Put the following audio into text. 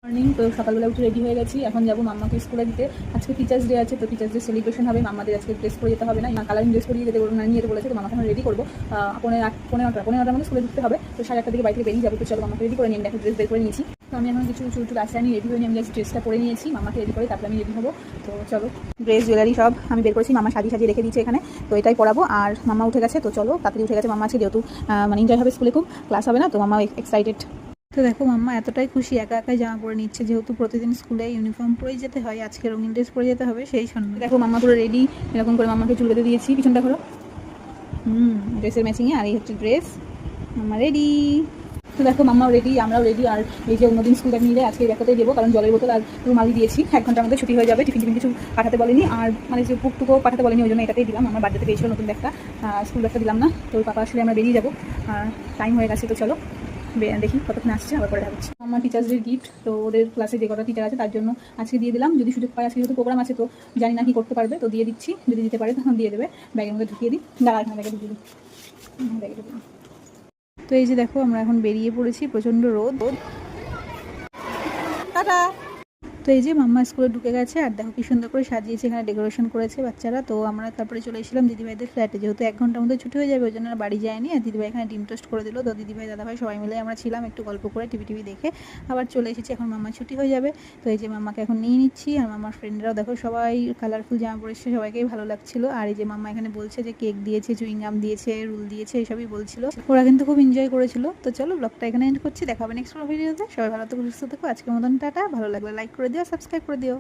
Morning. তো সকালবেলা উঠে রেডি হয়ে গেছি, এখন যাবো মাম্মাকে স্কুলে দিতে। আজকে টিচার্স ডে আছে, তো টিচার্স ডে সেলিব্রেশন হবে। মাম্মাদের আজকে ড্রেস পরে যেতে হবে না, কালারিং ড্রেস পরিয়ে যেতে নিয়ে যেতে বলেছে। তো মামাকে এখন রেডি করবো। 8:45 মধ্যে স্কুলে ঢুকতে হবে। তো 8:30 দিকে বাড়ি থেকে বেরিয়ে যাবো। তো চলো মামাকে রেডি করে নিয়ে দেখো ড্রেস বের করে নিয়েছি। তো আমি এখন কিছু রাস্তায় নিয়ে রেডি হয়ে নিয়ে আমি জাস্ট ড্রেসটা পরে নিয়েছি। মামাকে রেডি করে তারপরে আমি রেডি হবো। তো চলো, ড্রেস জুয়েলারি সব আমি বের করেছি, মামা সাজিয়ে রেখে দিয়েছে এখানে। তো এটাই পরাবো। আর মামা উঠে গেছে, তো চলো তাড়াতাড়ি উঠে গেছে মামা। আজকে যেহেতু এনজয় হবে, স্কুলে খুব ক্লাস হবে না, তো মামা এক্সাইটেড। তো দেখো মাম্মা এতটাই খুশি, একা একাই জামা পরে নিচ্ছে, যেহেতু প্রতিদিন স্কুলে ইউনিফর্ম পরেই যেতে হয়, আজকে রঙিন ড্রেস পরে যেতে হবে সেই জন্য। দেখো মাম্মা পুরো রেডি, এরকম করে মাম্মাকে চুল বেঁধে দিয়েছি, পিছনটা করো। ড্রেসের ম্যাচিংয়ে, আর এই হচ্ছে ড্রেস। মাম্মা রেডি। তো দেখো মাম্মাও রেডি, আমরাও রেডি। আর এই যে অন্যদিন স্কুল ব্যাগ নিলে আজকে ব্যাগটাতেই দেবো, কারণ জলের বোতল আর রুমালি দিয়েছি। 1 ঘন্টার মধ্যে ছুটি হয়ে যাবে। টিফিন কিছু পাঠাতে বলেনি, আর যে বুকটুকু পাঠাতে বলেনি, ওই জন্য এটাতেই দিলাম। আমার বার্থডেতে পেয়েছিল নতুন ব্যাগটা, স্কুল ব্যাগটা দিলাম না। তো ওর পাপা আসলে আমরা বেরিয়ে যাবো, আর টাইম হয়ে গেছে। তো চলো দেখি কতক্ষণ আসছে, আবার পরে দেখাচ্ছি। আমার টিচার্সদের গিফট, তো ওদের ক্লাসে যে কটা টিচার আছে তার জন্য আজকে দিয়ে দিলাম। যদি সুযোগ পাই, আজকে যেহেতু প্রোগ্রাম আছে, তো জানি না কি করতে পারবে, তো দিয়ে দিচ্ছি। যদি দিতে পারে তখন দিয়ে দেবে। ব্যাগের মধ্যে ঢুকিয়ে দিই, দাঁড়া এখানে ব্যাগে ঢুকিয়ে দিই, ব্যাগে ঢুকিয়ে দিই। তো এই যে দেখো আমরা এখন বেরিয়ে পড়েছি, প্রচণ্ড রোদ। টাটা। তো এই যে মাম্মা স্কুলে ঢুকে গেছে, আর দেখো কি সুন্দর করে সাজিয়েছে, এখানে ডেকোরেশন করেছে বাচ্চারা। তো আমরা তারপরে চলে এসেছিলাম দিদিভাইদের ফ্ল্যাটে, যেহেতু 1 ঘন্টার মধ্যে ছুটি হয়ে যাবে, ওই জন্য বাড়ি যায়নি। আর দিদিভাই এখানে ডিম টোস্ট করে দিল। তো দিদিভাই দাদাভাই সবাই মিলে আমরা ছিলাম, একটু গল্প করে টিভি দেখে আবার চলে এসেছি। এখন মাম্মা ছুটি হয়ে যাবে। তো এই যে মাম্মাকে এখন নিয়ে নিচ্ছি। আর মাম্মার ফ্রেন্ডরাও দেখো সবাই কালারফুল জামা পরেছে, সবাইকেই ভালো লাগছিল। আর এই যে মাম্মা এখানে বলছে যে কেক দিয়েছে, চুইংগাম দিয়েছে, রুল দিয়েছে, এইসবই বলছিল। ওরা কিন্তু খুব এনজয় করেছিল। তো চলো ব্লগটা এখানে এন্ড করছি, দেখা হবে নেক্সট ভিডিওতে। সবাই ভালো থেকো, সুস্থ থেকো। আজকের মতন টাটা। ভালো লাগলে লাইক করে দিও, সাবস্ক্রাইব করে দিও।